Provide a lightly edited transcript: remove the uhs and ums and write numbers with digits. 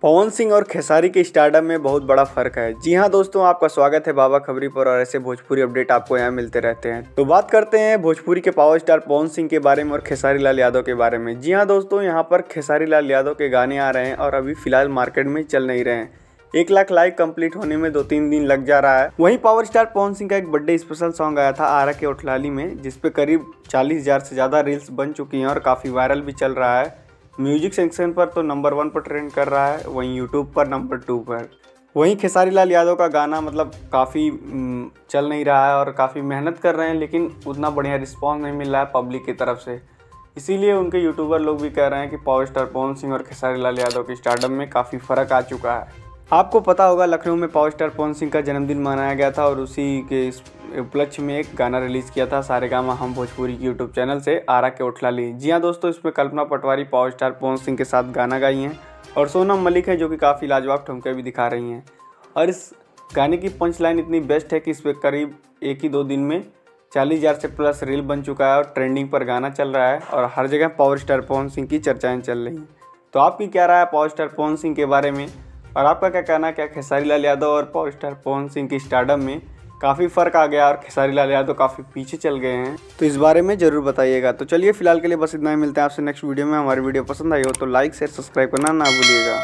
पवन सिंह और खेसारी के स्टारडम में बहुत बड़ा फर्क है। जी हाँ दोस्तों, आपका स्वागत है बाबा खबरी पर और ऐसे भोजपुरी अपडेट आपको यहाँ मिलते रहते हैं। तो बात करते हैं भोजपुरी के पावर स्टार पवन सिंह के बारे में और खेसारी लाल यादव के बारे में। जी हाँ दोस्तों, यहाँ पर खेसारी लाल यादव के गाने आ रहे हैं और अभी फिलहाल मार्केट में चल नहीं रहे हैं। 1 लाख लाइक कंप्लीट होने में 2-3 दिन लग जा रहा है। वहीं पावर स्टार पवन सिंह का एक बर्थडे स्पेशल सॉन्ग आया था आरा के ओठलाली में, जिसपे करीब 40,000 से ज़्यादा रील्स बन चुकी हैं और काफ़ी वायरल भी चल रहा है। म्यूजिक सेक्शन पर तो नंबर 1 पर ट्रेंड कर रहा है, वहीं यूट्यूब पर नंबर 2 पर। वहीं खेसारी लाल यादव का गाना काफ़ी चल नहीं रहा है और काफ़ी मेहनत कर रहे हैं, लेकिन उतना बढ़िया रिस्पॉन्स नहीं मिल रहा है पब्लिक की तरफ से। इसीलिए उनके यूट्यूबर लोग भी कह रहे हैं कि पावर स्टार पवन सिंह और खेसारी लाल यादव के स्टारडम में काफ़ी फ़र्क आ चुका है। आपको पता होगा, लखनऊ में पावर स्टार पवन सिंह का जन्मदिन मनाया गया था और उसी के उपलक्ष्य में एक गाना रिलीज़ किया था सारेगामा हम भोजपुरी की यूट्यूब चैनल से, आरा के ओठलाली। जी हाँ दोस्तों, इसमें कल्पना पटवारी पावर स्टार पवन सिंह के साथ गाना गाई हैं और सोनम मलिक है जो कि काफ़ी लाजवाब ठुमके भी दिखा रही हैं। और इस गाने की पंच लाइन इतनी बेस्ट है कि इस पर करीब 1 ही 2 दिन में 40,000 से प्लस रील बन चुका है और ट्रेंडिंग पर गाना चल रहा है और हर जगह पावर स्टार पवन सिंह की चर्चाएँ चल रही हैं। तो आपकी क्या राय है पावर स्टार पवन सिंह के बारे में, और आपका क्या कहना है? क्या खेसारी लाल यादव और पावर स्टार पवन सिंह की स्टारडम में काफ़ी फ़र्क आ गया और खेसारी लाल यादव काफ़ी पीछे चल गए हैं? तो इस बारे में ज़रूर बताइएगा। तो चलिए फिलहाल के लिए बस इतना ही, मिलते हैं आपसे नेक्स्ट वीडियो में। हमारी वीडियो पसंद आई हो तो लाइक शेयर सब्सक्राइब करना ना भूलिएगा।